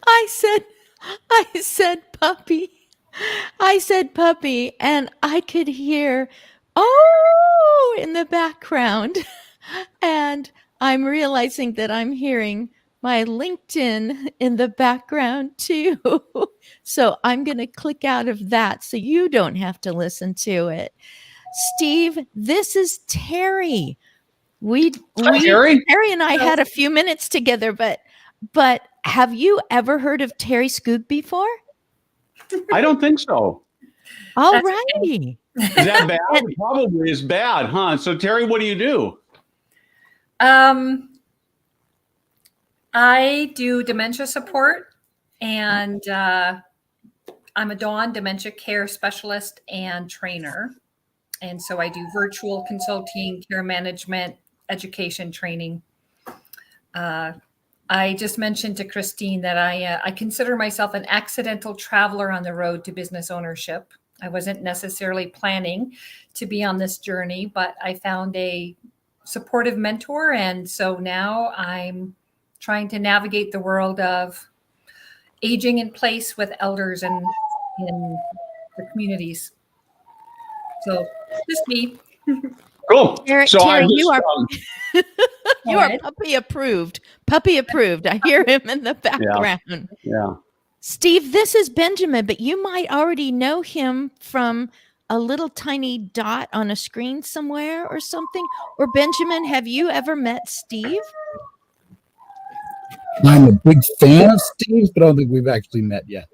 I said, I said puppy. I said puppy, and I could hear, oh, in the background. And I'm realizing that I'm hearing my LinkedIn in the background too. So I'm going to click out of that so you don't have to listen to it. Steve, this is Terry. We Hi, we Terry. Terry and I had a few minutes together, but have you ever heard of Terry Scoop before? I don't think so. All That's righty. Is that bad? It probably is bad, huh? So, Terry, what do you do? I do dementia support, and I'm a Dawn dementia care specialist and trainer. And so I do virtual consulting, care management, education training. I just mentioned to Christine that I consider myself an accidental traveler on the road to business ownership. I wasn't necessarily planning to be on this journey, but I found a supportive mentor. And so now I'm trying to navigate the world of aging in place with elders and in the communities. So just me. Cool. Terry, So I Terry, you just, are you are puppy approved. Puppy approved. I hear him in the background. yeah. Steve, this is Benjamin, but you might already know him from a little tiny dot on a screen somewhere or something. Or Benjamin, have you ever met Steve? I'm a big fan of Steve's, but I don't think we've actually met yet.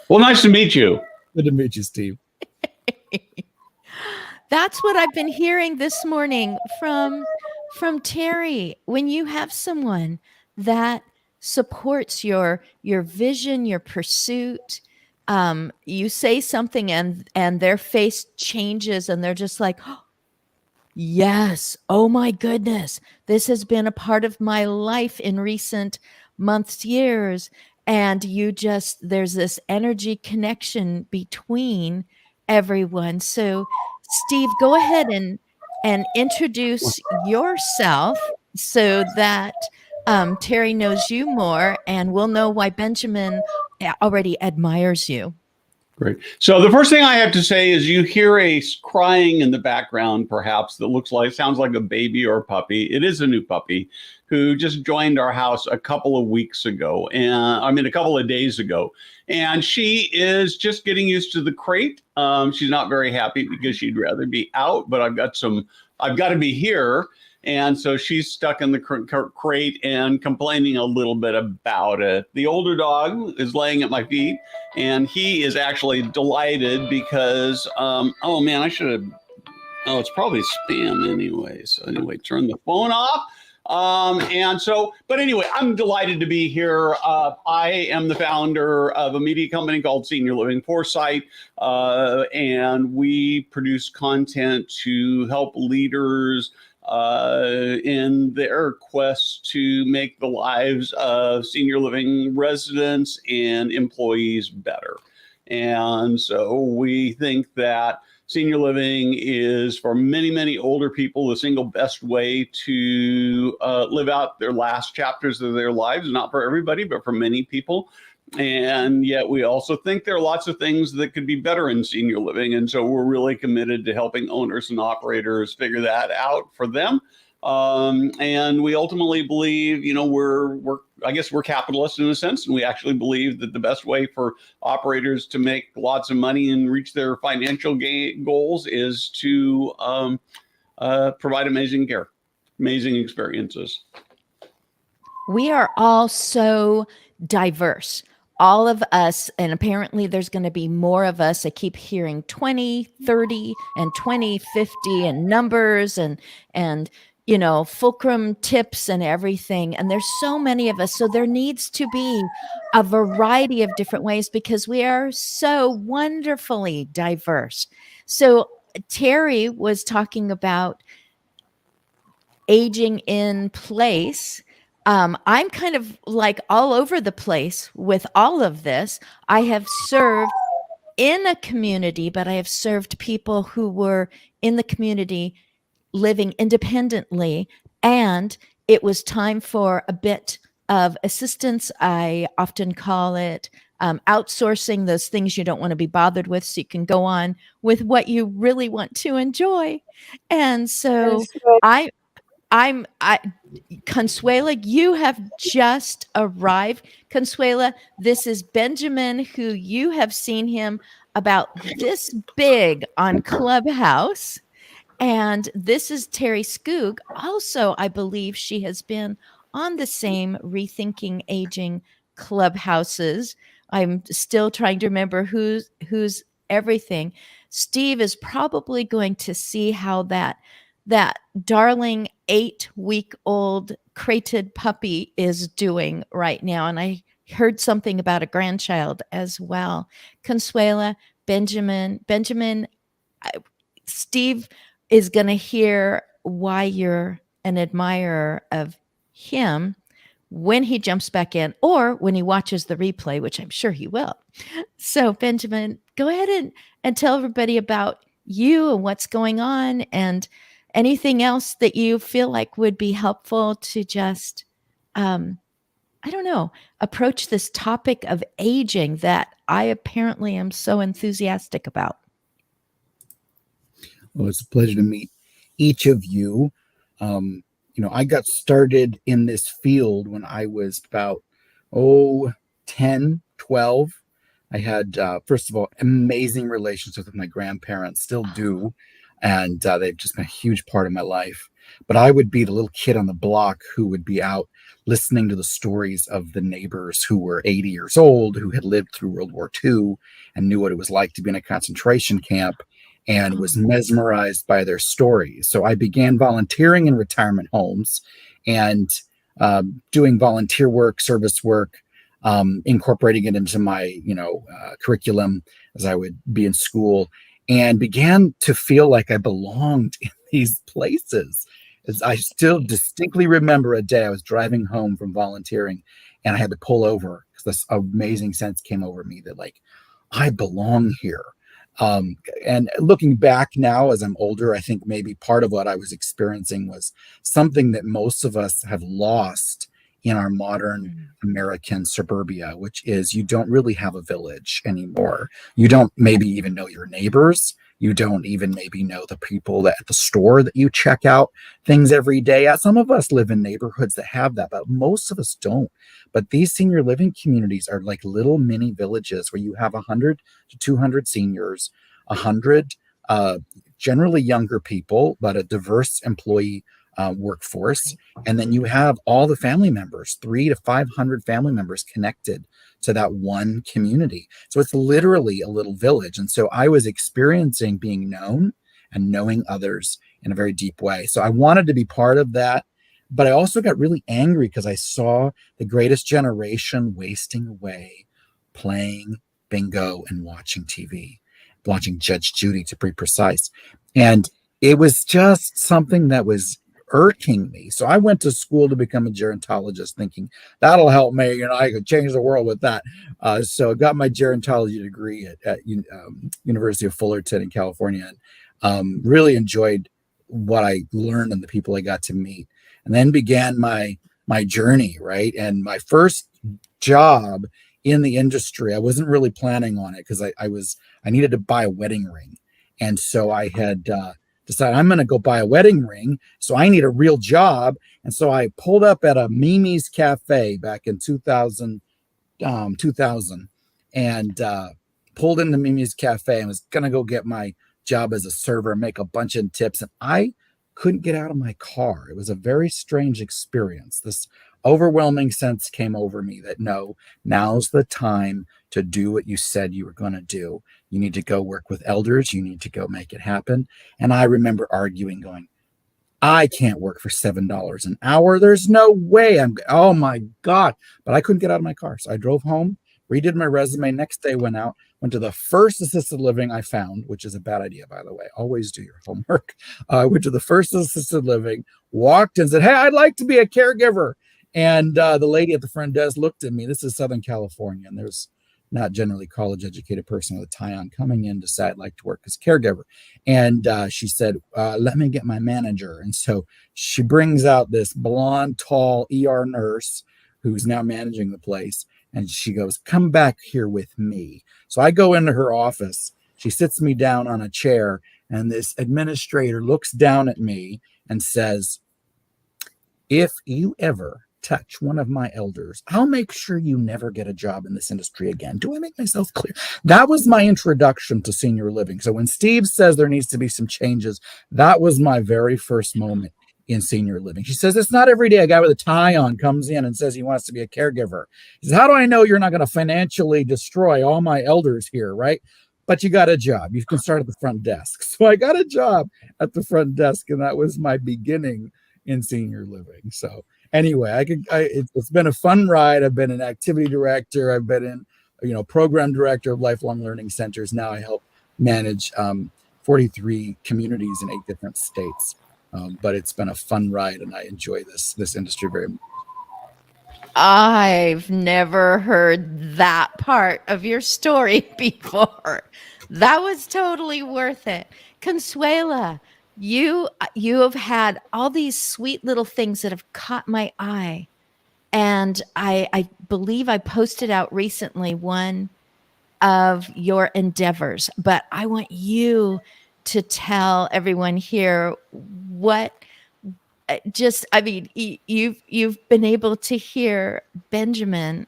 Well, nice to meet you. Good to meet you, Steve. That's what I've been hearing this morning from Terry. When you have someone that supports your vision, your pursuit, you say something and their face changes and they're just like, oh, yes, oh my goodness, this has been a part of my life in recent months, years. And there's this energy connection between everyone. So Steve, go ahead and introduce yourself so that Terry knows you more, and we'll know why Benjamin already admires you. Great. So the first thing I have to say is you hear a crying in the background, perhaps, that sounds like a baby or a puppy. It is a new puppy who just joined our house a couple of weeks ago, a couple of days ago. And she is just getting used to the crate. She's not very happy because she'd rather be out, but I've got to be here. And so she's stuck in the crate and complaining a little bit about it. The older dog is laying at my feet, and he is actually delighted because, it's probably spam anyway. So anyway, turn the phone off. But anyway, I'm delighted to be here. I am the founder of a media company called Senior Living Foresight, and we produce content to help leaders in their quest to make the lives of senior living residents and employees better. And so we think that senior living is, for many, many older people, the single best way to live out their last chapters of their lives. Not for everybody, but for many people. And yet we also think there are lots of things that could be better in senior living. And so we're really committed to helping owners and operators figure that out for them. And we ultimately believe, we're capitalists in a sense, and we actually believe that the best way for operators to make lots of money and reach their financial goals is to provide amazing care, amazing experiences. We are all so diverse. All of us, and apparently there's going to be more of us. I keep hearing 20, 30, and 20, 50 and numbers and fulcrum tips and everything. And there's so many of us. So there needs to be a variety of different ways because we are so wonderfully diverse. So Terry was talking about aging in place. I'm kind of like all over the place with all of this. I have served in a community, but I have served people who were in the community living independently, and it was time for a bit of assistance. I often call it outsourcing those things you don't want to be bothered with so you can go on with what you really want to enjoy. And so I Consuela, you have just arrived. Consuela, this is Benjamin, who you have seen him about this big on Clubhouse. And this is Terry Skoog. Also, I believe she has been on the same Rethinking Aging clubhouses. I'm still trying to remember who's everything. Steve is probably going to see how that darling 8-week-old crated puppy is doing right now. And I heard something about a grandchild as well. Consuela, Benjamin, Steve is going to hear why you're an admirer of him when he jumps back in or when he watches the replay, which I'm sure he will. So, Benjamin, go ahead and tell everybody about you and what's going on and anything else that you feel like would be helpful to just, I don't know, approach this topic of aging that I apparently am so enthusiastic about. Well, it's a pleasure to meet each of you. I got started in this field when I was about 10, 12. I had, first of all, amazing relationships with my grandparents, still do. And they've just been a huge part of my life. But I would be the little kid on the block who would be out listening to the stories of the neighbors who were 80 years old, who had lived through World War II and knew what it was like to be in a concentration camp, and was mesmerized by their stories. So I began volunteering in retirement homes and doing volunteer work, service work, incorporating it into my curriculum as I would be in school, and began to feel like I belonged in these places. As I still distinctly remember a day I was driving home from volunteering and I had to pull over because this amazing sense came over me that like, I belong here. And looking back now as I'm older, I think maybe part of what I was experiencing was something that most of us have lost in our modern American suburbia, which is you don't really have a village anymore. You don't maybe even know your neighbors. You don't even maybe know the people that at the store that you check out things every day. Some of us live in neighborhoods that have that, but most of us don't. But these senior living communities are like little mini villages where you have 100 to 200 seniors, 100 generally younger people, but a diverse employee workforce. And then you have all the family members, 300 to 500 family members connected to that one community. So it's literally a little village. And so I was experiencing being known and knowing others in a very deep way. So I wanted to be part of that. But I also got really angry because I saw the greatest generation wasting away playing bingo and watching TV, watching Judge Judy to be precise. And it was just something that was irking me. So I went to school to become a gerontologist thinking that'll help me. I could change the world with that. So I got my gerontology degree at University of Fullerton in California, and really enjoyed what I learned and the people I got to meet. And then began my journey, right? And my first job in the industry, I wasn't really planning on it because I needed to buy a wedding ring. And so I had decided I'm going to go buy a wedding ring. So I need a real job. And so I pulled up at a Mimi's Cafe back in 2000 and pulled into Mimi's Cafe and was going to go get my job as a server and make a bunch of tips. And I couldn't get out of my car. It was a very strange experience. This overwhelming sense came over me that no, now's the time to do what you said you were going to do. You need to go work with elders. You need to go make it happen. And I remember arguing, going, I can't work for $7 an hour. There's no way. Oh my God. But I couldn't get out of my car. So I drove home, redid my resume. Next day went to the first assisted living I found, which is a bad idea, by the way. Always do your homework. Went to the first assisted living, walked and said, hey, I'd like to be a caregiver. And the lady at the front desk looked at me. This is Southern California, and there's not generally college educated person with a tie on coming in to say I'd like to work as a caregiver. And she said, let me get my manager. And so she brings out this blonde, tall ER nurse who's now managing the place. And she goes, come back here with me. So I go into her office. She sits me down on a chair, and this administrator looks down at me and says, if you ever touch one of my elders, I'll make sure you never get a job in this industry again. Do I make myself clear? That was my introduction to senior living. So when Steve says there needs to be some changes, that was my very first moment in senior living. She says, it's not every day a guy with a tie on comes in and says he wants to be a caregiver. He says, how do I know you're not going to financially destroy all my elders here, right? But you got a job. You can start at the front desk. So I got a job at the front desk, and that was my beginning in senior living. So anyway, it's been a fun ride. I've been an activity director. I've been in, program director of lifelong learning centers. Now I help manage 43 communities in 8 different states. But it's been a fun ride, and I enjoy this industry very much. I've never heard that part of your story before. That was totally worth it. Consuela, you have had all these sweet little things that have caught my eye. And I believe I posted out recently one of your endeavors, but I want you to tell everyone here what you've been able to hear Benjamin.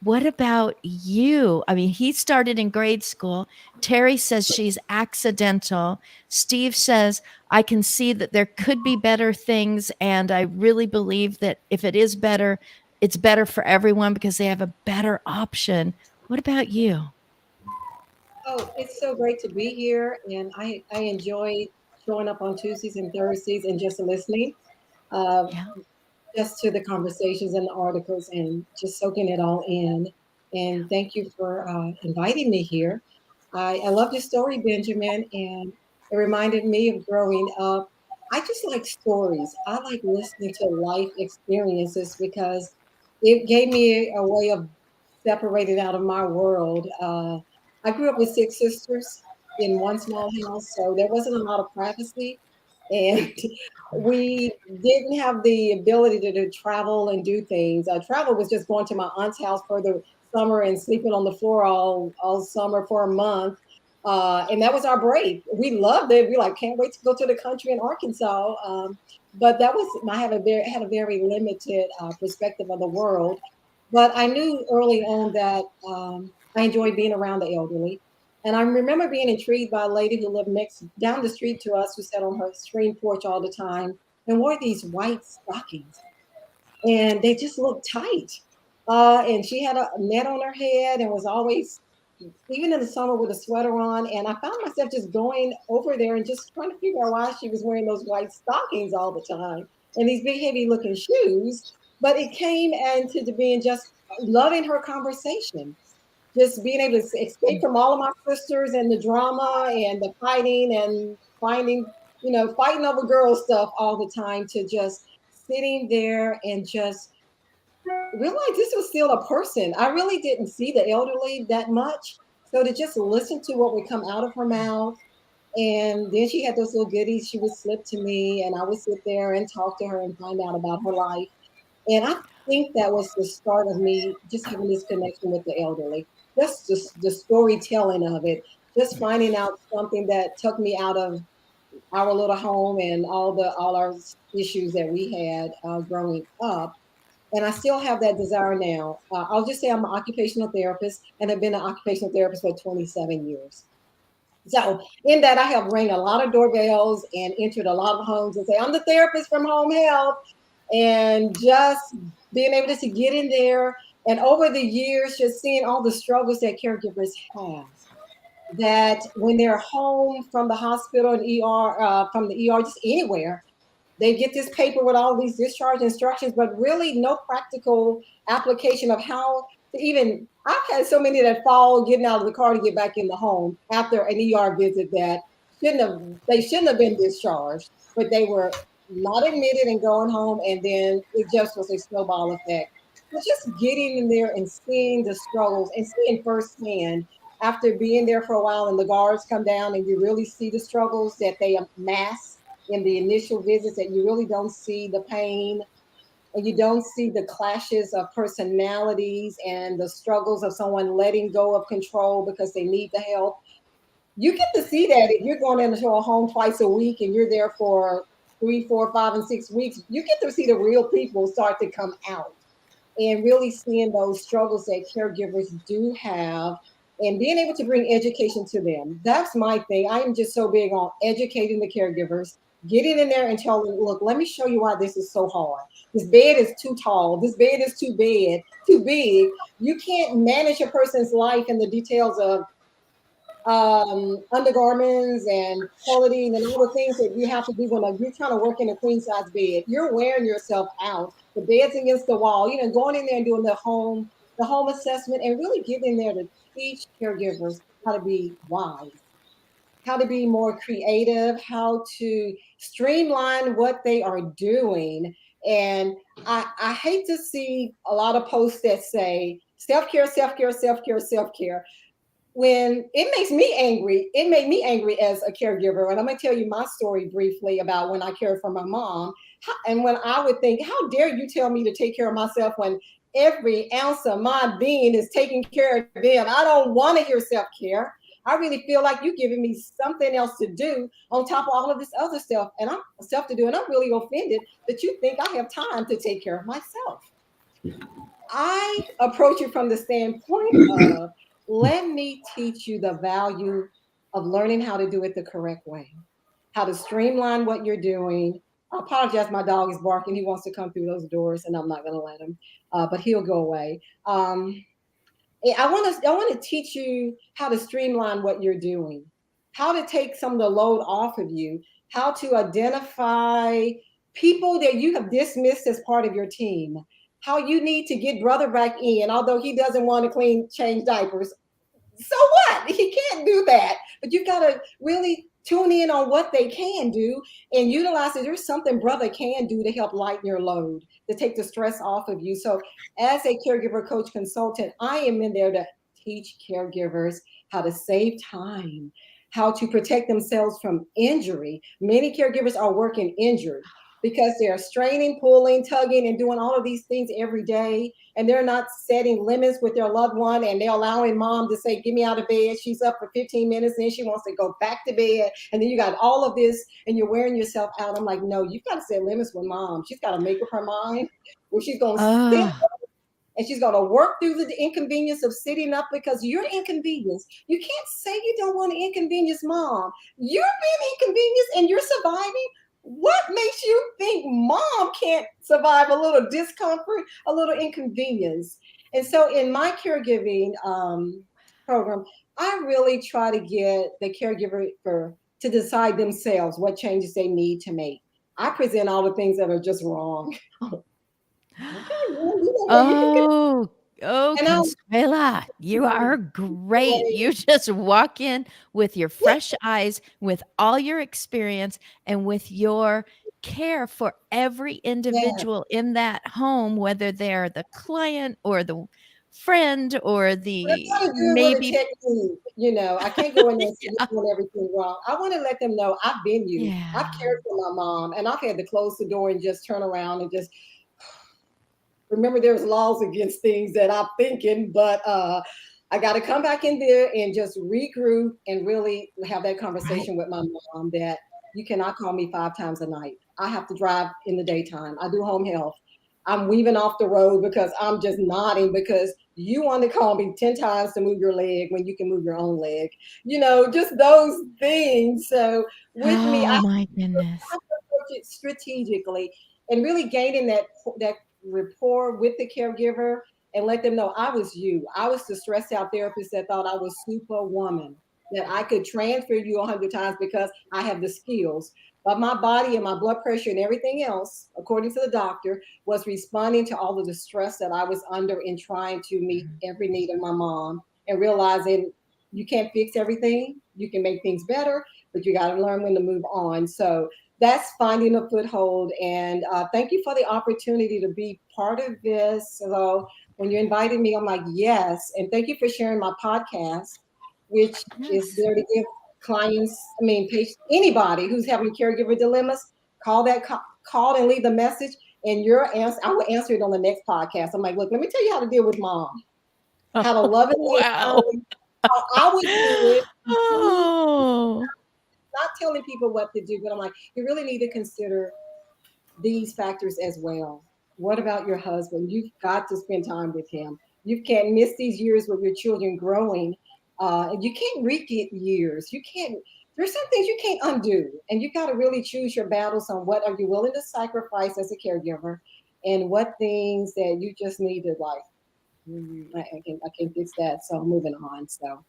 What about you? I mean, he started in grade school. Terry says she's accidental. Steve says, I can see that there could be better things. And I really believe that if it is better, it's better for everyone because they have a better option. What about you? Oh, it's so great to be here, and I enjoy showing up on Tuesdays and Thursdays and just listening, uh, Yeah. just to the conversations and the articles and just soaking it all in. And thank you for inviting me here. I love your story, Benjamin, and it reminded me of growing up. I just like stories. I like listening to life experiences because it gave me a way of separating out of my world. I grew up with 6 sisters in one small house, so there wasn't a lot of privacy. And we didn't have the ability to travel and do things. Travel was just going to my aunt's house for the summer and sleeping on the floor all summer for a month. And that was our break. We loved it. We like can't wait to go to the country in Arkansas. But that was I had a very limited perspective of the world. But I knew early on that I enjoyed being around the elderly. And I remember being intrigued by a lady who lived down the street to us, who sat on her screen porch all the time and wore these white stockings, and they just looked tight. And she had a net on her head and was always, even in the summer, with a sweater on. And I found myself just going over there and just trying to figure out why she was wearing those white stockings all the time and these big, heavy looking shoes. But it came into being just loving her conversation, just being able to escape from all of my sisters and the drama and the fighting and fighting over girl stuff all the time, to just sitting there and just realize this was still a person. I really didn't see the elderly that much. So to just listen to what would come out of her mouth. And then she had those little goodies she would slip to me, and I would sit there and talk to her and find out about her life. And I think that was the start of me just having this connection with the elderly, just the storytelling of it, just finding out something that took me out of our little home and all our issues that we had growing up. And I still have that desire now. I'll just say I'm an occupational therapist, and I've been an occupational therapist for 27 years. So in that, I have rang a lot of doorbells and entered a lot of homes and say, I'm the therapist from Home Health, and just being able to get in there. And over the years, just seeing all the struggles that caregivers have, that when they're home from the hospital and ER, from the ER, just anywhere, they get this paper with all these discharge instructions, but really no practical application of how to even. I've had so many that fall getting out of the car to get back in the home after an ER visit that they shouldn't have been discharged, but they were not admitted and going home, and then it just was a snowball effect. But just getting in there and seeing the struggles and seeing firsthand, after being there for a while and the guards come down and you really see the struggles that they amass in the initial visits, that you really don't see the pain and you don't see the clashes of personalities and the struggles of someone letting go of control because they need the help. You get to see that if you're going into a home twice a week and you're there for 3, 4, 5, and 6 weeks. You get to see the real people start to come out and really seeing those struggles that caregivers do have and being able to bring education to them. That's my thing. I am just so big on educating the caregivers, getting in there and telling them, look, let me show you why this is so hard. This bed is too tall. This bed is too big. You can't manage a person's life in the details of undergarments and clothing and all the things that you have to do when you're trying to work in a queen size bed. You're wearing yourself out. The bed's against the wall. Going in there and doing the home assessment and really getting there to teach caregivers how to be wise, how to be more creative, how to streamline what they are doing. And I hate to see a lot of posts that say self-care, self-care, self-care, self-care, when it makes me angry. It made me angry as a caregiver. And I'm going to tell you my story briefly about when I cared for my mom. And when I would think, how dare you tell me to take care of myself when every ounce of my being is taking care of them? I don't want to hear self-care. I really feel like you're giving me something else to do on top of all of this other stuff and I'm stuff to do. And I'm really offended that you think I have time to take care of myself. I approach it from the standpoint of, let me teach you the value of learning how to do it the correct way, how to streamline what you're doing. I apologize, my dog is barking. He wants to come through those doors, and I'm not going to let him, but he'll go away. I want to teach you how to streamline what you're doing, how to take some of the load off of you, how to identify people that you have dismissed as part of your team, how you need to get brother back in, although he doesn't want to change diapers. So what? He can't do that. But you got to really tune in on what they can do and utilize it. There's something brother can do to help lighten your load, to take the stress off of you. So as a caregiver coach consultant, I am in there to teach caregivers how to save time, how to protect themselves from injury. Many caregivers are working injured because they're straining, pulling, tugging, and doing all of these things every day. And they're not setting limits with their loved one. And they're allowing mom to say, get me out of bed. She's up for 15 minutes. And then she wants to go back to bed. And then you got all of this and you're wearing yourself out. I'm like, no, you've got to set limits with mom. She's got to make up her mind where she's going to sit and she's going to work through the inconvenience of sitting up because you're inconvenienced. You can't say you don't want to inconvenience mom. You're being inconvenienced and you're surviving. What makes you think mom can't survive a little discomfort, a little inconvenience? And so in my caregiving program, I really try to get the caregiver to decide themselves what changes they need to make. I present all the things that are just wrong. Consuela, you are great. You just walk in with your fresh eyes, with all your experience, and with your care for every individual in that home, whether they're the client or the friend or the maybe. I can't go in there and doing everything wrong. I want to let them know I've been you. Yeah. I've cared for my mom, and I've had to close the door and just turn around and just remember there's laws against things that I'm thinking, but I got to come back in there and just regroup and really have that conversation with my mom that you cannot call me 5 times a night. I have to drive in the daytime. I do home health. I'm weaving off the road because I'm just nodding because you want to call me 10 times to move your leg when you can move your own leg. Just those things. So with me, I my goodness, have to approach it strategically and really gaining that rapport with the caregiver and let them know I was you. I was the stressed out therapist that thought I was superwoman, that I could transfer you 100 times because I have the skills. But my body and my blood pressure and everything else, according to the doctor, was responding to all of the stress that I was under in trying to meet every need of my mom and realizing you can't fix everything. You can make things better, but you got to learn when to move on. So that's finding a foothold. And thank you for the opportunity to be part of this. So when you invited me, I'm like, yes. And thank you for sharing my podcast, which is there to give clients, anybody who's having caregiver dilemmas, call and leave the message. And your answer, I will answer it on the next podcast. I'm like, look, let me tell you how to deal with mom. How to lovingly and Wow. kindly, how I would do it. Oh, Not telling people what to do, but I'm like, you really need to consider these factors as well. What about your husband? You've got to spend time with him. You can't miss these years with your children growing. You can't re-get years. You can't. There's some things you can't undo, and you got to really choose your battles on what are you willing to sacrifice as a caregiver, and what things that you just need to like. I can fix that. So I'm moving on. So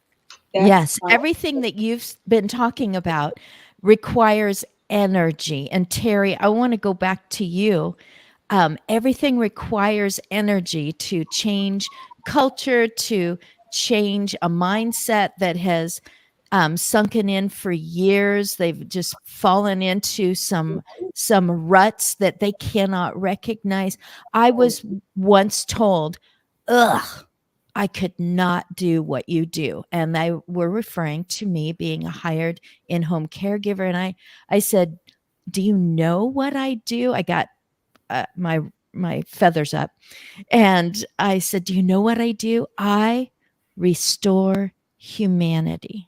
that's yes. Everything that you've been talking about requires energy. And Terry, I want to go back to you. Everything requires energy to change culture, to change a mindset that has sunken in for years. They've just fallen into some ruts that they cannot recognize. I was once told, ugh, I could not do what you do. And they were referring to me being a hired in-home caregiver. And I said, do you know what I do? I got my feathers up. And I said, do you know what I do? I restore humanity.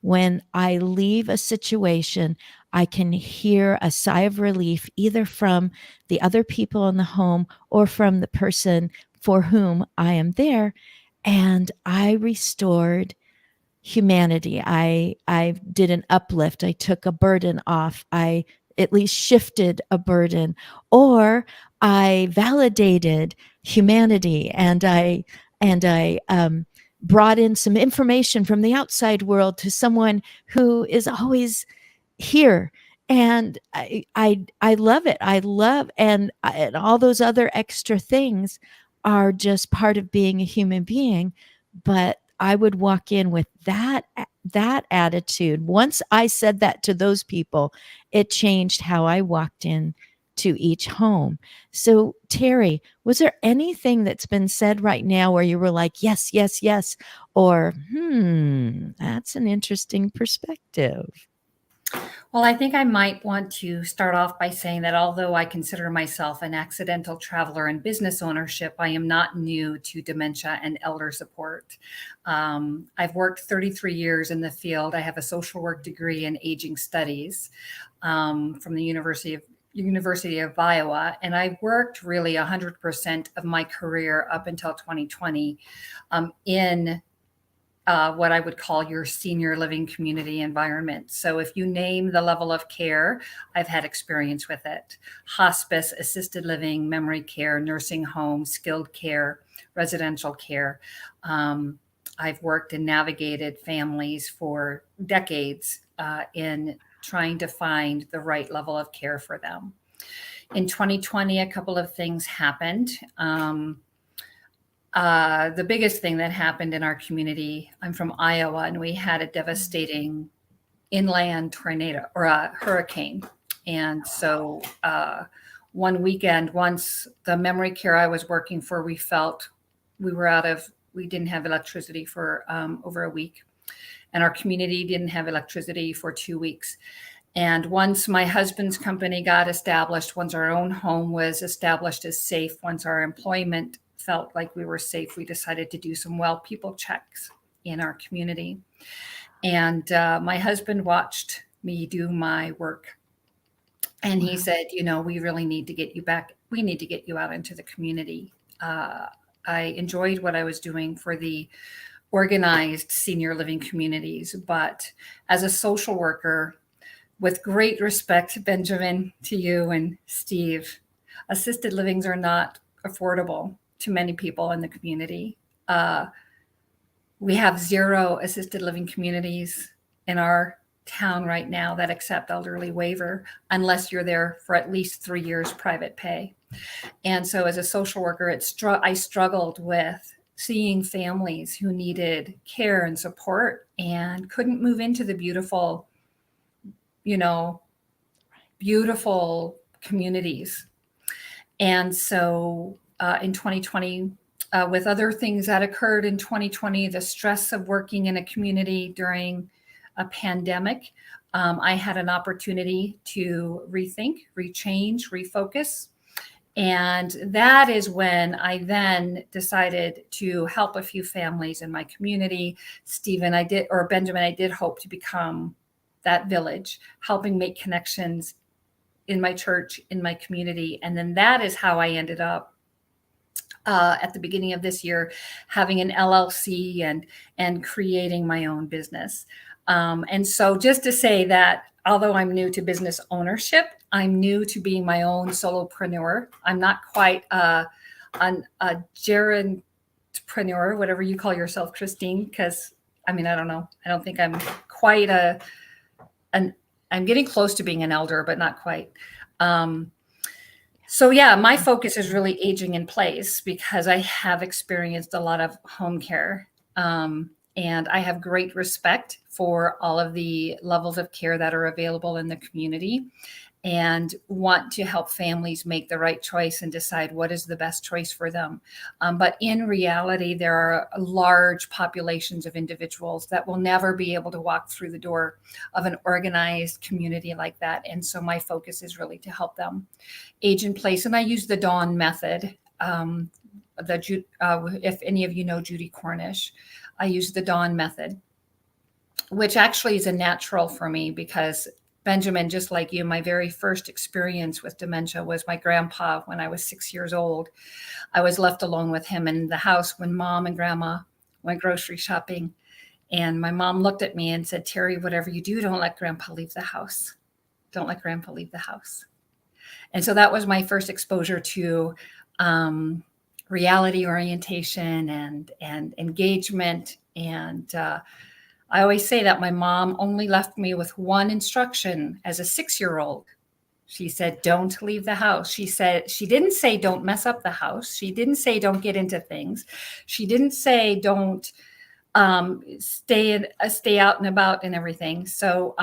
When I leave a situation, I can hear a sigh of relief either from the other people in the home or from the person for whom I am there. And I restored humanity. I did an uplift. I took a burden off. I at least shifted a burden, or I validated humanity, and I brought in some information from the outside world to someone who is always here. And I love it. I love, and all those other extra things are just part of being a human being. But I would walk in with that attitude. Once I said that to those people, it changed how I walked in to each home. So, Terry, was there anything that's been said right now where you were like, yes, yes, yes, or that's an interesting perspective? Well, I think I might want to start off by saying that although I consider myself an accidental traveler in business ownership, I am not new to dementia and elder support. I've worked 33 years in the field. I have a social work degree in aging studies from the University of Iowa, and I worked really 100% of my career up until 2020 in what I would call your senior living community environment. So if you name the level of care, I've had experience with it. Hospice, assisted living, memory care, nursing home, skilled care, residential care. I've worked and navigated families for decades in trying to find the right level of care for them. In 2020, a couple of things happened. The biggest thing that happened in our community, I'm from Iowa, and we had a devastating inland tornado or a hurricane. And so one weekend, once the memory care I was working for, we felt we didn't have electricity for over a week. And our community didn't have electricity for 2 weeks. And once my husband's company got established, once our own home was established as safe, once our employment felt like we were safe, we decided to do some well people checks in our community. And my husband watched me do my work. And he said, we really need to get you back. We need to get you out into the community. I enjoyed what I was doing for the organized senior living communities. But as a social worker, with great respect, Benjamin, to you and Steve, assisted livings are not affordable to many people in the community. We have 0 assisted living communities in our town right now that accept elderly waiver, unless you're there for at least 3 years private pay. And so as a social worker, I struggled with seeing families who needed care and support and couldn't move into the beautiful communities. And so in 2020, with other things that occurred in 2020, the stress of working in a community during a pandemic, I had an opportunity to rethink, rechange, refocus. And that is when I then decided to help a few families in my community. Benjamin, I did hope to become that village, helping make connections in my church, in my community. And then that is how I ended up at the beginning of this year, having an LLC and creating my own business. And so just to say that, although I'm new to business ownership, I'm new to being my own solopreneur. I'm not quite a gerontopreneur, whatever you call yourself, Christine, because I don't know. I don't think I'm quite I'm getting close to being an elder, but not quite. So yeah, my focus is really aging in place because I have experienced a lot of home care. And I have great respect for all of the levels of care that are available in the community and want to help families make the right choice and decide what is the best choice for them. But in reality, there are large populations of individuals that will never be able to walk through the door of an organized community like that. And so my focus is really to help them age in place. And I use the Dawn method. If any of you know Judy Cornish, I use the Dawn method, which actually is a natural for me because Benjamin, just like you, my very first experience with dementia was my grandpa when I was 6 years old. I was left alone with him in the house when Mom and Grandma went grocery shopping. And my mom looked at me and said, "Terry, whatever you do, don't let Grandpa leave the house. Don't let Grandpa leave the house." And so that was my first exposure to reality orientation and engagement. And I always say that my mom only left me with one instruction as a 6-year-old. She said, "Don't leave the house." She didn't say, "Don't mess up the house." She didn't say, "Don't get into things." She didn't say, "Don't stay out and about and everything." So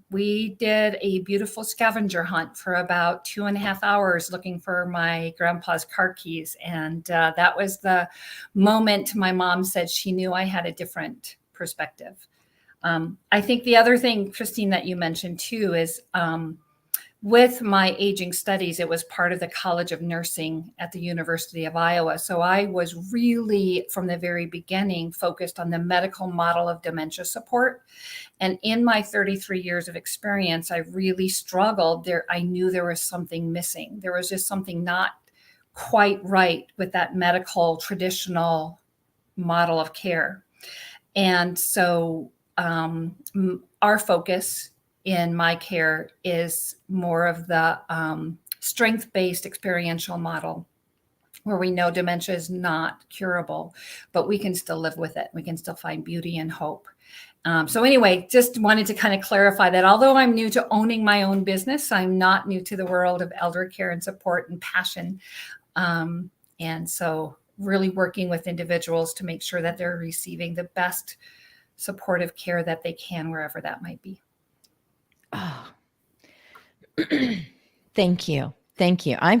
we did a beautiful scavenger hunt for about 2.5 hours looking for my grandpa's car keys. And that was the moment my mom said she knew I had a different perspective. I think the other thing, Christine, that you mentioned too is with my aging studies, it was part of the College of Nursing at the University of Iowa. So I was really, from the very beginning, focused on the medical model of dementia support. And in my 33 years of experience, I really struggled there. I knew there was something missing. There was just something not quite right with that medical traditional model of care. And so our focus in my care is more of the strength-based experiential model, where we know dementia is not curable, but we can still live with it. We can still find beauty and hope. So anyway, just wanted to kind of clarify that although I'm new to owning my own business, I'm not new to the world of elder care and support and passion. And so really working with individuals to make sure that they're receiving the best supportive care that they can, wherever that might be. Oh, thank you. Thank you. I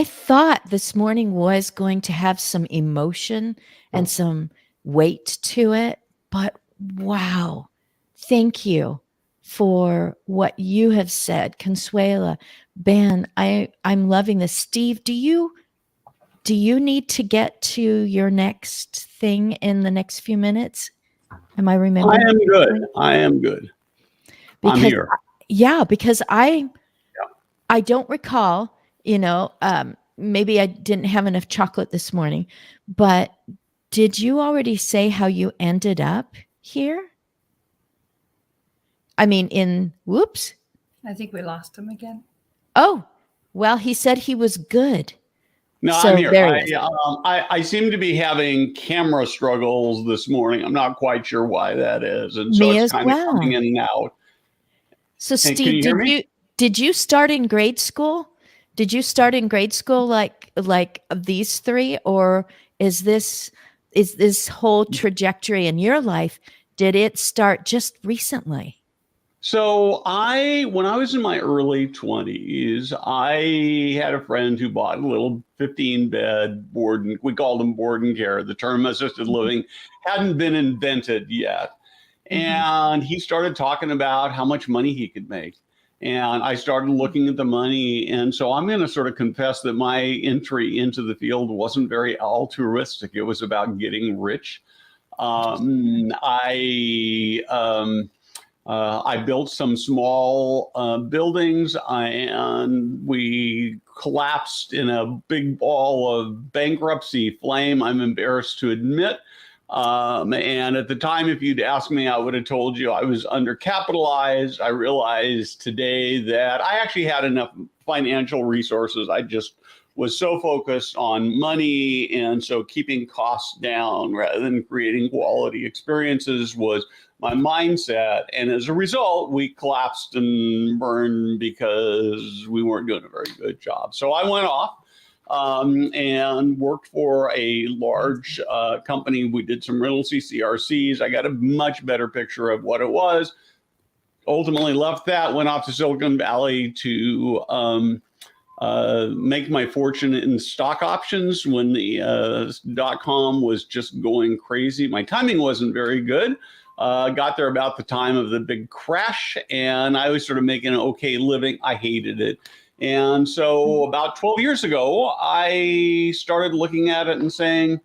thought this morning was going to have some emotion and some weight to it, but wow. Thank you for what you have said. Consuela, Ben, I'm loving this. Steve, do you need to get to your next thing in the next few minutes? Am I remembering? I am good. I am good. Because, I'm here. Yeah, because I don't recall, maybe I didn't have enough chocolate this morning, but did you already say how you ended up here? I mean, whoops. I think we lost him again. Oh, well, he said he was good. No, So I'm here. there he is. I seem to be having camera struggles this morning. I'm not quite sure why that is. And so Me it's as kind of well. coming in and out. So Hey, can Steve, you hear me? did you start in grade school? Did you start in grade school like these three, or is this whole trajectory in your life, did it start just recently? So when I was in my early 20s, I had a friend who bought a little 15-bed board, and we called them board and care. The term assisted living hadn't been invented yet. And he started talking about how much money he could make. And I started looking at the money. And so I'm going to sort of confess that my entry into the field wasn't very altruistic. It was about getting rich. I built some small buildings, and we collapsed in a big ball of bankruptcy flame, I'm embarrassed to admit. And at the time, if you'd asked me, I would have told you I was undercapitalized. I realized today that I actually had enough financial resources. I just was so focused on money, and so keeping costs down rather than creating quality experiences was my mindset. And as a result, we collapsed and burned because we weren't doing a very good job. So I went off and worked for a large company. We did some rental CCRCs. I got a much better picture of what it was. Ultimately left that, went off to Silicon Valley to make my fortune in stock options when the .com was just going crazy. My timing wasn't very good. Got there about the time of the big crash, and I was sort of making an okay living. I hated it. And so about 12 years ago, I started looking at it and saying,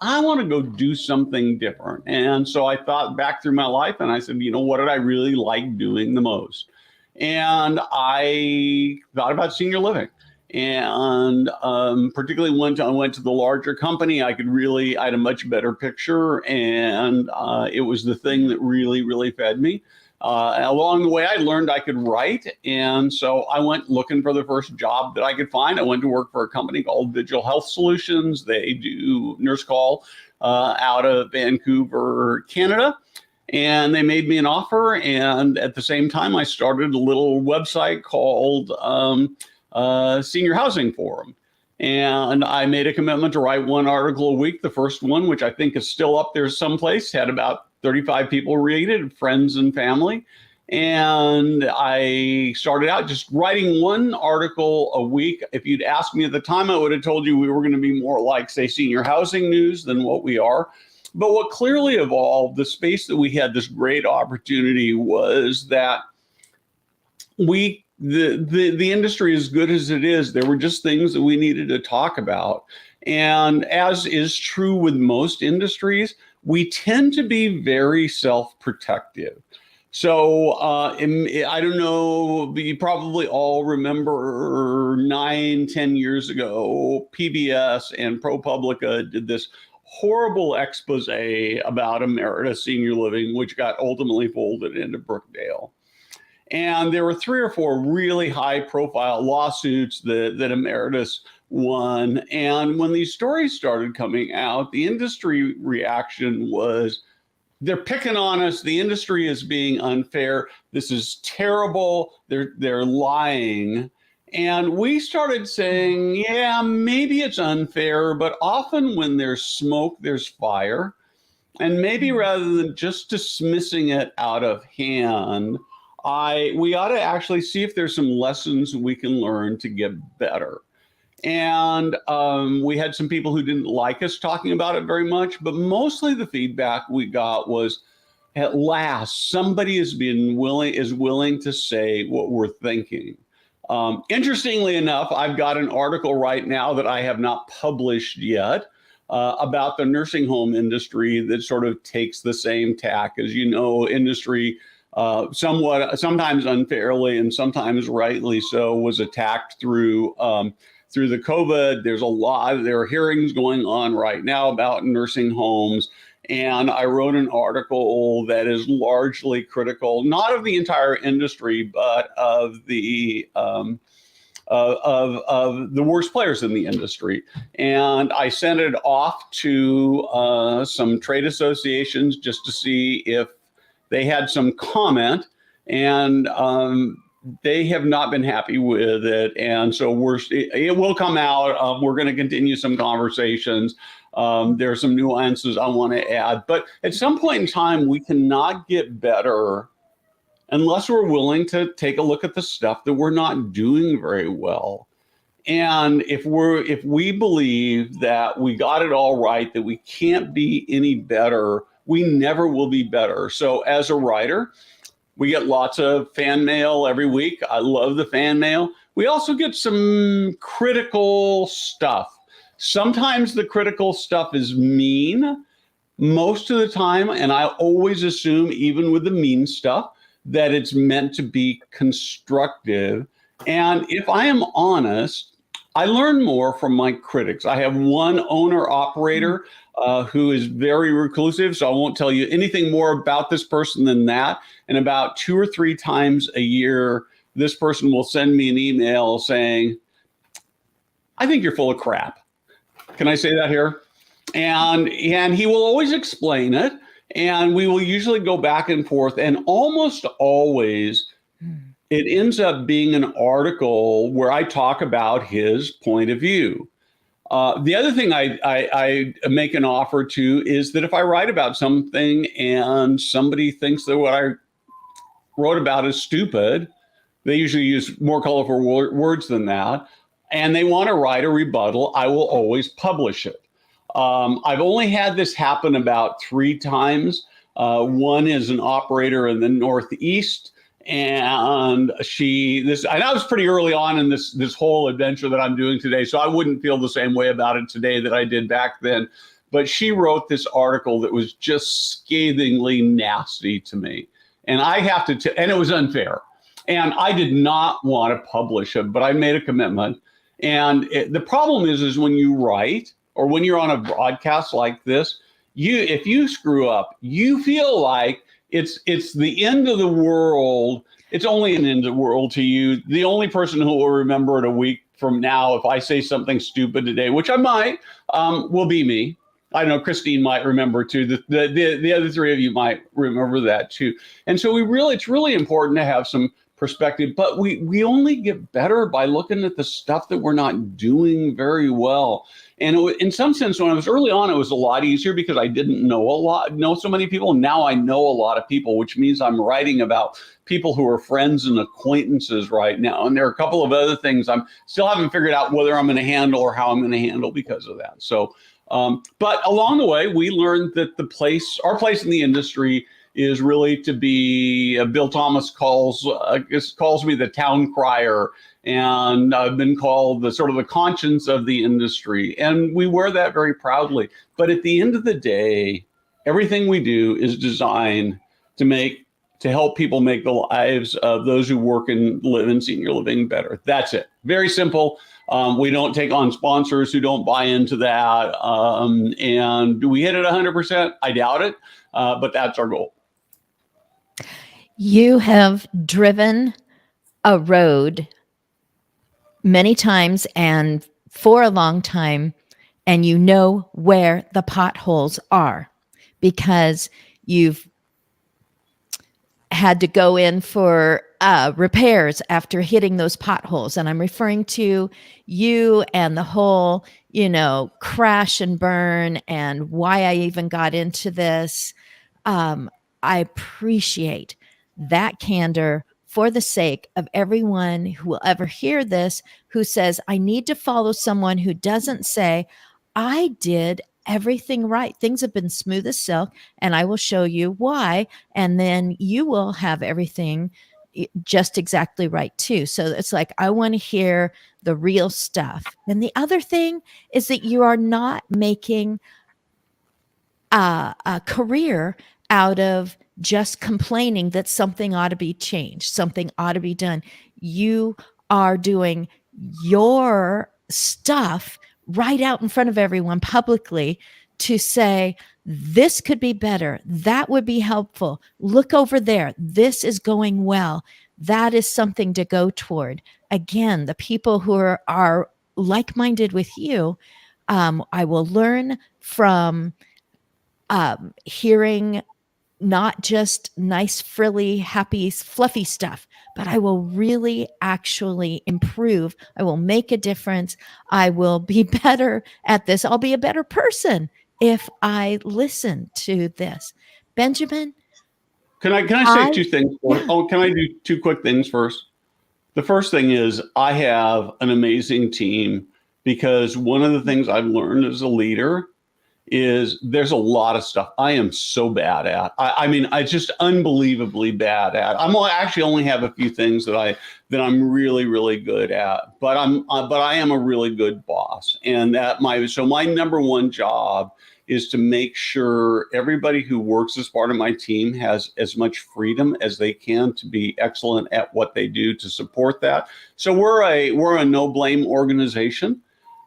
I want to go do something different. And so I thought back through my life, and I said, you know, what did I really like doing the most? And I thought about senior living. And particularly when I went to the larger company, I had a much better picture, and it was the thing that really, really fed me. Along the way, I learned I could write, and so I went looking for the first job that I could find. I went to work for a company called Digital Health Solutions. They do nurse call out of Vancouver, Canada. And they made me an offer, and at the same time, I started a little website called Senior Housing Forum. And I made a commitment to write one article a week. The first one, which I think is still up there someplace, had about 35 people read it, friends and family. And I started out just writing one article a week. If you'd asked me at the time, I would have told you we were going to be more like, say, Senior Housing News than what we are. But what clearly evolved, the space that we had this great opportunity, was that the industry, as good as it is, there were just things that we needed to talk about. And as is true with most industries, we tend to be very self-protective. So I don't know, you probably all remember 9-10 years ago, PBS and ProPublica did this horrible expose about Emeritus Senior Living, which got ultimately folded into Brookdale. And there were 3 or 4 really high-profile lawsuits that Emeritus won. And when these stories started coming out, the industry reaction was, they're picking on us. The industry is being unfair. This is terrible. They're lying. And we started saying, yeah, maybe it's unfair, but often when there's smoke, there's fire. And maybe rather than just dismissing it out of hand, we ought to actually see if there's some lessons we can learn to get better. And we had some people who didn't like us talking about it very much, but mostly the feedback we got was, at last, somebody is willing to say what we're thinking. Interestingly enough, I've got an article right now that I have not published yet about the nursing home industry that sort of takes the same tack. As you know, industry sometimes unfairly and sometimes rightly so was attacked through the COVID. There are hearings going on right now about nursing homes. And I wrote an article that is largely critical, not of the entire industry, but of the worst players in the industry. And I sent it off to some trade associations just to see if they had some comment. And they have not been happy with it. And so it will come out. We're going to continue some conversations. There are some nuances I want to add. But at some point in time, we cannot get better unless we're willing to take a look at the stuff that we're not doing very well. And if we believe that we got it all right, that we can't be any better, we never will be better. So as a writer, We get lots of fan mail every week. I love the fan mail. We also get some critical stuff. Sometimes the critical stuff is mean. Most of the time, and I always assume, even with the mean stuff, that it's meant to be constructive. And if I am honest, I learn more from my critics. I have one owner operator who is very reclusive, so I won't tell you anything more about this person than that. And about 2 or 3 times a year, this person will send me an email saying, I think you're full of crap. Can I say that here? And he will always explain it. And we will usually go back and forth. And almost always, it ends up being an article where I talk about his point of view. The other thing I make an offer to is that if I write about something and somebody thinks that what I wrote about is stupid, they usually use more colorful words than that, and they want to write a rebuttal, I will always publish it. I've only had this happen about 3 times. One is an operator in the Northeast, and I was pretty early on in this whole adventure that I'm doing today, so I wouldn't feel the same way about it today that I did back then. But she wrote this article that was just scathingly nasty to me, and I have to, and it was unfair. And I did not want to publish it, but I made a commitment. And the problem is when you write, or when you're on a broadcast like this, if you screw up, you feel like it's the end of the world. It's only an end of the world to you. The only person who will remember it a week from now, if I say something stupid today, which I might, will be me. I know Christine might remember too. The other 3 of you might remember that too. And so it's really important to have some perspective, but we only get better by looking at the stuff that we're not doing very well. And in some sense, when I was early on, it was a lot easier because I didn't know so many people. Now I know a lot of people, which means I'm writing about people who are friends and acquaintances right now. And there are a couple of other things I'm still haven't figured out whether I'm going to handle or how I'm going to handle because of that. So, but along the way, we learned that our place in the industry is really to be, Bill Thomas calls me the town crier, and I've been called the sort of the conscience of the industry, and we wear that very proudly. But at the end of the day, everything we do is designed to help people make the lives of those who work and live in senior living better. That's it. Very simple. We don't take on sponsors who don't buy into that. And do we hit it 100%? I doubt it, but that's our goal. You have driven a road many times and for a long time, and you know where the potholes are because you've had to go in for repairs after hitting those potholes. And I'm referring to you and the whole, crash and burn and why I even got into this. I appreciate that candor for the sake of everyone who will ever hear this, who says, I need to follow someone who doesn't say, I did everything right. Things have been smooth as silk, and I will show you why. And then you will have everything just exactly right too. So it's like, I want to hear the real stuff. And the other thing is that you are not making a career out of just complaining that something ought to be changed, something ought to be done. You are doing your stuff right out in front of everyone publicly to say, this could be better. That would be helpful. Look over there. This is going well. That is something to go toward. Again, the people who are like-minded with you, I will learn from hearing not just nice, frilly, happy, fluffy stuff, but I will really actually improve. I will make a difference. I will be better at this. I'll be a better person if I listen to this. Benjamin? Can I say 2 things? Yeah. Oh, can I do 2 quick things first? The first thing is I have an amazing team because one of the things I've learned as a leader is there's a lot of stuff I am so bad at. I mean, I just unbelievably bad at. I'm actually only have a few things that I'm really, really good at, but I am a really good boss. And my number one job is to make sure everybody who works as part of my team has as much freedom as they can to be excellent at what they do to support that. So we're a no blame organization.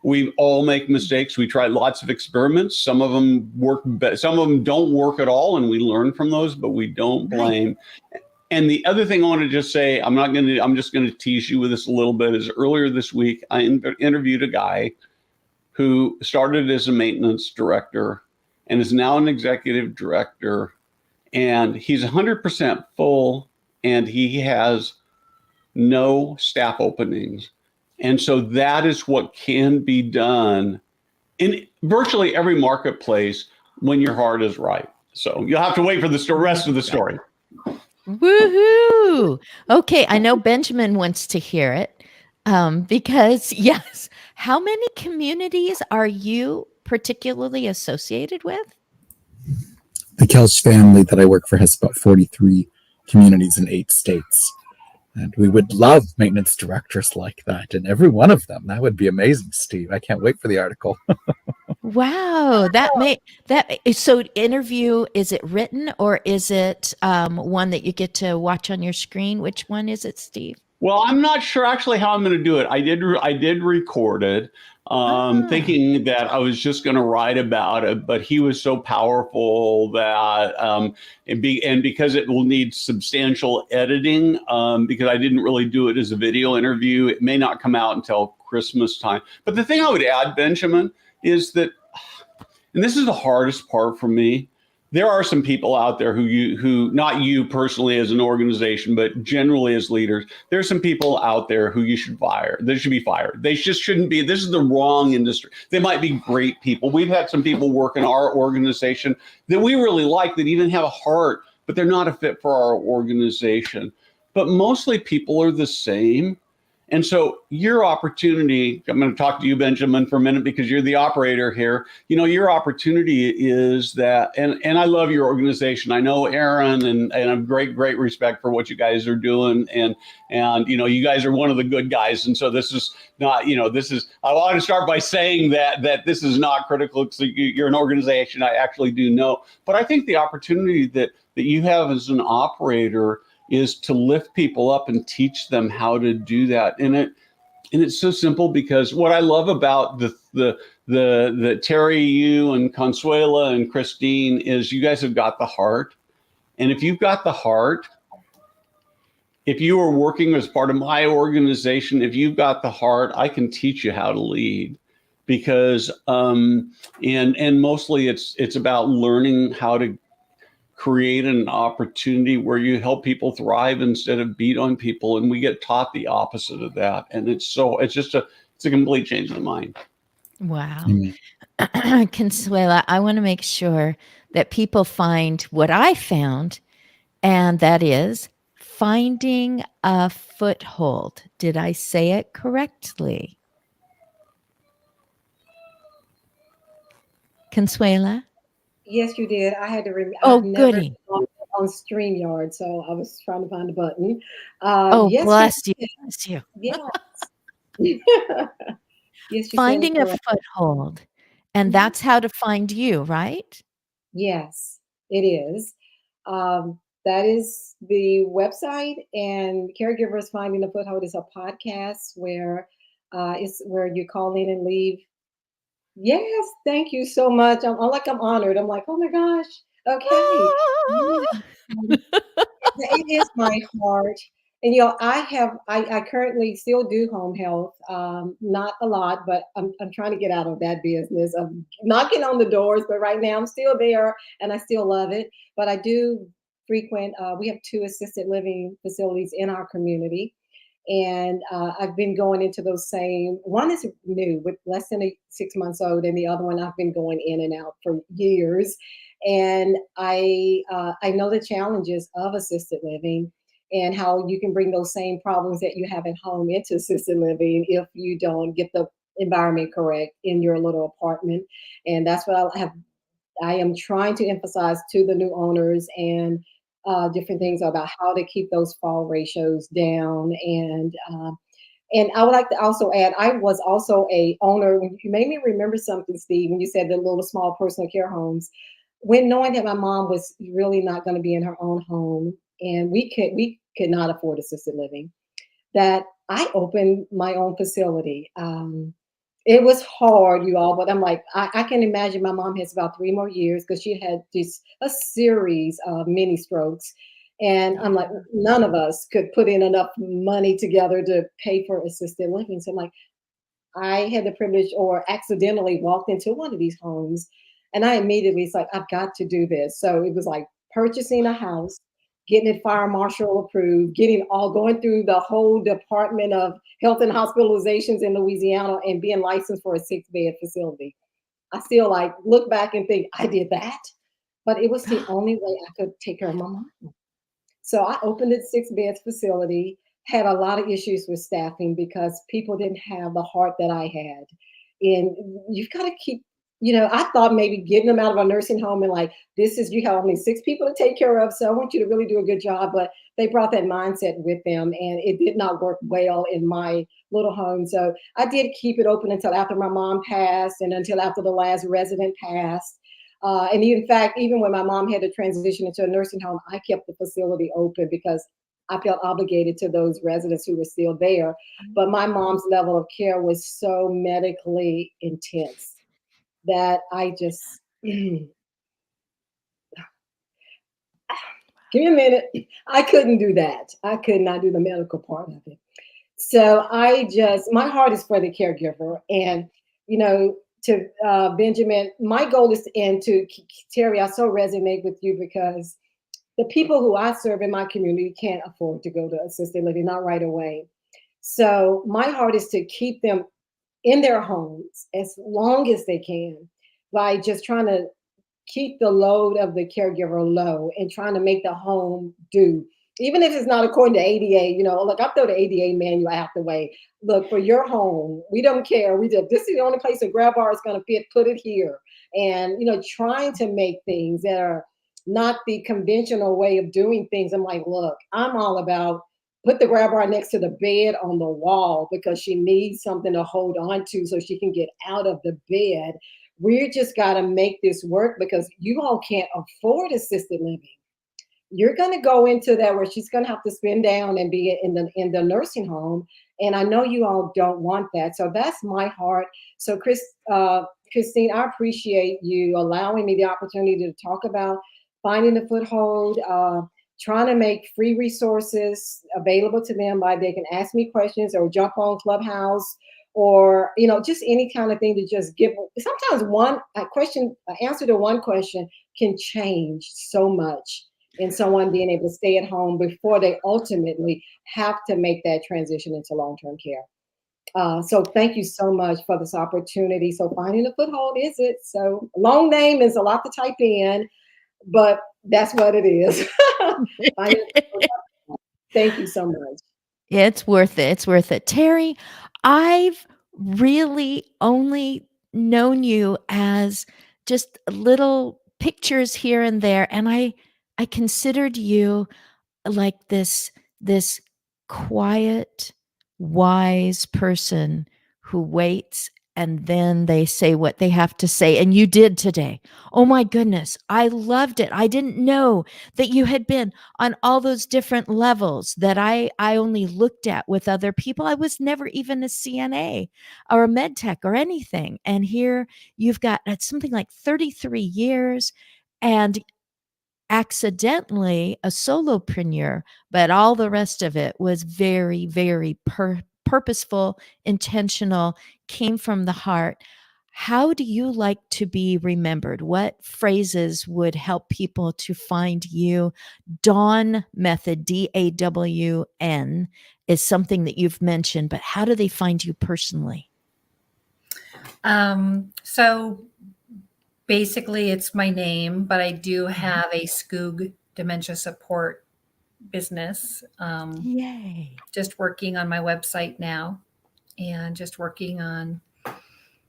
We all make mistakes. We try lots of experiments. Some of them work, some of them don't work at all, and we learn from those, but we don't blame. And the other thing I want to just say, I'm just going to tease you with this a little bit, is earlier this week, I interviewed a guy who started as a maintenance director and is now an executive director, and he's 100% full, and he has no staff openings. And so that is what can be done in virtually every marketplace when your heart is right. So you'll have to wait for the rest of the story. Woohoo! Okay, I know Benjamin wants to hear it because, yes, how many communities are you particularly associated with? The Kelch family that I work for has about 43 communities in 8 states. And we would love maintenance directors like that in every one of them. That would be amazing, Steve. I can't wait for the article. Wow, so interview, is it written or is it one that you get to watch on your screen? Which one is it, Steve? Well, I'm not sure actually how I'm going to do it. I did record it, thinking that I was just going to write about it, but he was so powerful that and because it will need substantial editing, because I didn't really do it as a video interview, it may not come out until Christmas time. But the thing I would add, Benjamin, is that, and this is the hardest part for me, there are some people out there who not you personally as an organization, but generally as leaders, there's some people out there who you should fire. They should be fired. They just shouldn't be. This is the wrong industry. They might be great people. We've had some people work in our organization that we really like, that even have a heart, but they're not a fit for our organization. But mostly people are the same. And so your opportunity, I'm going to talk to you, Benjamin, for a minute, because you're the operator here. You know, your opportunity is that, and I love your organization. I know Aaron, and I have great respect for what you guys are doing. And you know, you guys are one of the good guys. And so this is not, you know, I want to start by saying that this is not critical. So you're an organization I actually do know. But I think the opportunity that you have as an operator is to lift people up and teach them how to do that. And it's so simple, because what I love about the Terry, you and Consuela and Christine is you guys have got the heart. And if you've got the heart, if you are working as part of my organization, if you've got the heart, I can teach you how to lead. Because and mostly it's about learning how to create an opportunity where you help people thrive instead of beat on people. And we get taught the opposite of that. And it's a complete change of the mind. Wow. Consuela, I want to make sure that people find what I found, and that is finding a foothold. Did I say it correctly? Consuela? Yes, you did. I had to Oh, I've never goody. gone on StreamYard, so I was trying to find a button. Oh, Yes, bless you. Bless you. yes. Yes, you said it Finding a correct. foothold. And Mhm. that's how to find you, right? Yes, it is. That is the website, and Caregivers Finding a Foothold is a podcast where it's where you call in and leave. Yes, thank you so much. I'm honored. I'm like, oh my gosh. Okay. Ah! Yeah. It is my heart. And I currently still do home health. Not a lot, but I'm trying to get out of that business of knocking on the doors. But right now I'm still there and I still love it. But I do frequent, we have 2 assisted living facilities in our community. And I've been going into those same, one is new with less than 6 months old, and the other one I've been going in and out for years. And I know the challenges of assisted living and how you can bring those same problems that you have at home into assisted living if you don't get the environment correct in your little apartment. And that's what I have I am trying to emphasize to the new owners and different things about how to keep those fall ratios down. And I would like to also add, I was also a owner. You made me remember something, Steve, when you said the little small personal care homes. When knowing that my mom was really not going to be in her own home, and we could not afford assisted living, that I opened my own facility. It was hard, you all, but I'm like, I can imagine my mom has about 3 more years because she had this a series of mini strokes. And I'm like, none of us could put in enough money together to pay for assisted living. So I'm like, I had the privilege or accidentally walked into one of these homes and I immediately was like, I've got to do this. So it was like purchasing a house, getting it fire marshal approved, getting all going through the whole Department of Health and Hospitalizations in Louisiana and being licensed for a 6-bed facility. I still like look back and think I did that, but it was the only way I could take care of my mom. So I opened a 6 beds facility, had a lot of issues with staffing because people didn't have the heart that I had. And you've got to keep, I thought maybe getting them out of a nursing home and like, this is, you have only 6 people to take care of. So I want you to really do a good job. But they brought that mindset with them and it did not work well in my little home. So I did keep it open until after my mom passed and until after the last resident passed. And in fact, even when my mom had to transition into a nursing home, I kept the facility open because I felt obligated to those residents who were still there. But my mom's level of care was so medically intense that I just, give me a minute. I couldn't do that. I could not do the medical part of it. So my heart is for the caregiver. And, to Benjamin, my goal is to end to Terry, I so resonate with you because the people who I serve in my community can't afford to go to assisted living, not right away. So my heart is to keep them in their homes as long as they can by just trying to keep the load of the caregiver low and trying to make the home do. Even if it's not according to ADA, look, I throw the ADA manual out the way. Look, for your home, we don't care. This is the only place a grab bar is going to fit, put it here. And, trying to make things that are not the conventional way of doing things. I'm like, look, I'm all about put the grab bar next to the bed on the wall because she needs something to hold on to so she can get out of the bed. We just got to make this work because you all can't afford assisted living. You're going to go into that where she's going to have to spend down and be in the nursing home. And I know you all don't want that. So that's my heart. So Christine, I appreciate you allowing me the opportunity to talk about finding a foothold, trying to make free resources available to them by they can ask me questions or jump on Clubhouse or, just any kind of thing to just give. Sometimes answer to one question can change so much in someone being able to stay at home before they ultimately have to make that transition into long-term care. So thank you so much for this opportunity. So finding a foothold is it. So long name is a lot to type in, but that's what it is. Thank you so much. It's worth it. It's worth it. Terry, I've really only known you as just little pictures here and there, and I considered you like this quiet, wise person who waits and then they say what they have to say. And you did today. Oh my goodness. I loved it. I didn't know that you had been on all those different levels that I only looked at with other people. I was never even a CNA or a med tech or anything. And here you've got something like 33 years and accidentally a solopreneur, but all the rest of it was very, very purposeful, intentional, came from the heart. How do you like to be remembered? What phrases would help people to find you? Dawn method, DAWN, is something that you've mentioned, but how do they find you personally? So basically it's my name, but I do have a SCOOG dementia support business. Yay. Just working on my website now and just working on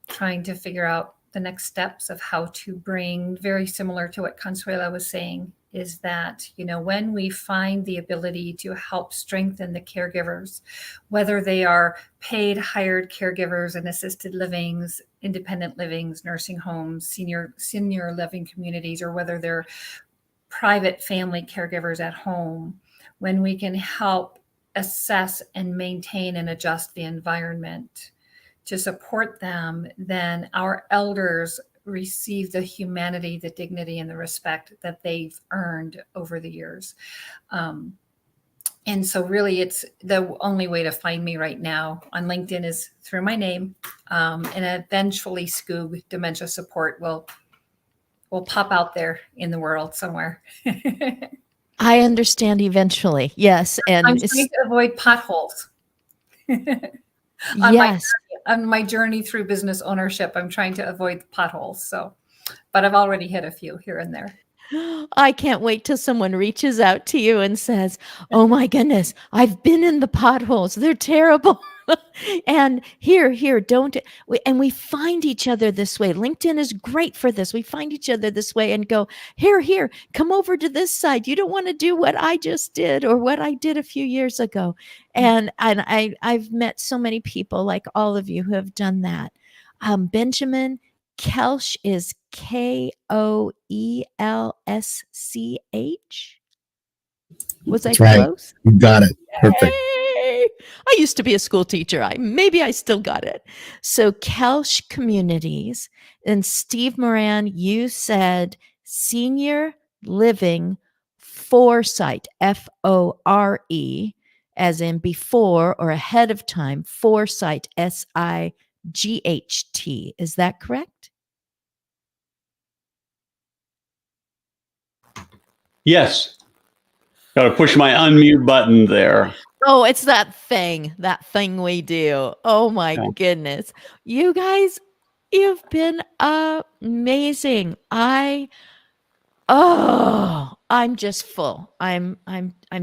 trying to figure out the next steps of how to bring, very similar to what Consuela was saying, is that, when we find the ability to help strengthen the caregivers, whether they are paid, hired caregivers in assisted livings, independent livings, nursing homes, senior living communities, or whether they're private family caregivers at home, when we can help assess and maintain and adjust the environment to support them, then our elders receive the humanity, the dignity, and the respect that they've earned over the years. And so really, it's the only way to find me right now on LinkedIn is through my name. And eventually Scoog Dementia Support will pop out there in the world somewhere. I understand eventually. Yes. And I'm trying to avoid potholes. yes. On my journey through business ownership, I'm trying to avoid potholes. But I've already hit a few here and there. I can't wait till someone reaches out to you and says, "Oh my goodness, I've been in the potholes. They're terrible." And here, don't. And we find each other this way. LinkedIn is great for this. We find each other this way and go, here, come over to this side. You don't want to do what I just did or what I did a few years ago. And I've met so many people like all of you who have done that. Benjamin Kelsch is Koelsch. Was I That's right. close? You got it. Perfect. Yay! I used to be a school teacher. Maybe I still got it. So Kelsch Communities. And Steve Moran, you said Senior Living Foresight, FORE, as in before or ahead of time, Foresight, SIGHT. Is that correct? Yes. Got to push my unmute button there. Oh, it's that thing we do. Oh my goodness. You guys, you've been amazing. I'm just full. I'm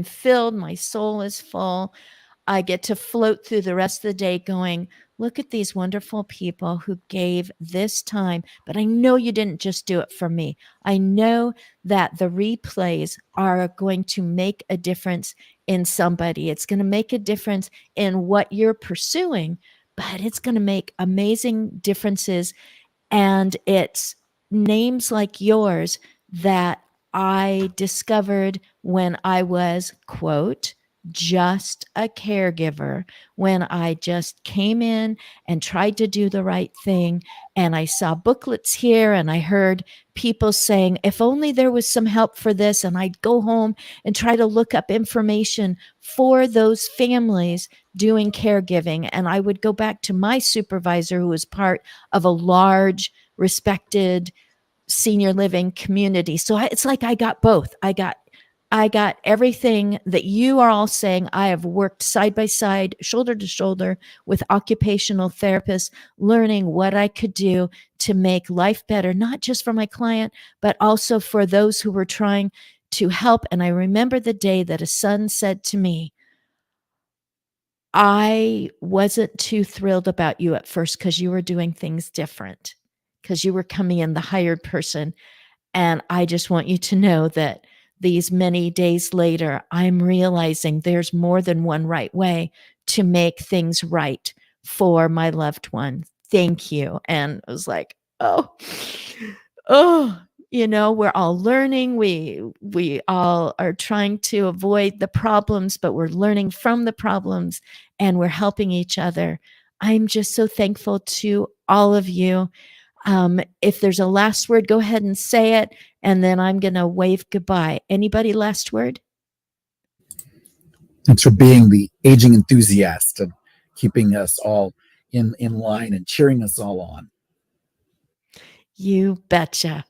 filled. My soul is full. I get to float through the rest of the day going, look at these wonderful people who gave this time. But I know you didn't just do it for me. I know that the replays are going to make a difference in somebody. It's going to make a difference in what you're pursuing, but it's going to make amazing differences. And it's names like yours that I discovered when I was, quote, just a caregiver, when I just came in and tried to do the right thing. And I saw booklets here and I heard people saying, if only there was some help for this. And I'd go home and try to look up information for those families doing caregiving. And I would go back to my supervisor, who was part of a large, respected senior living community. So it's like I got both. I got everything that you are all saying. I have worked side by side, shoulder to shoulder with occupational therapists, learning what I could do to make life better, not just for my client, but also for those who were trying to help. And I remember the day that a son said to me, I wasn't too thrilled about you at first because you were doing things different, because you were coming in the hired person. And I just want you to know that these many days later, I'm realizing there's more than one right way to make things right for my loved one. Thank you. And I was like, oh, we're all learning. We all are trying to avoid the problems, but we're learning from the problems and we're helping each other. I'm just so thankful to all of you. If there's a last word, go ahead and say it, and then I'm going to wave goodbye. Anybody last word? Thanks for being the aging enthusiast and keeping us all in line and cheering us all on. You betcha.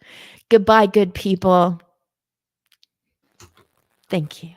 Goodbye, good people. Thank you.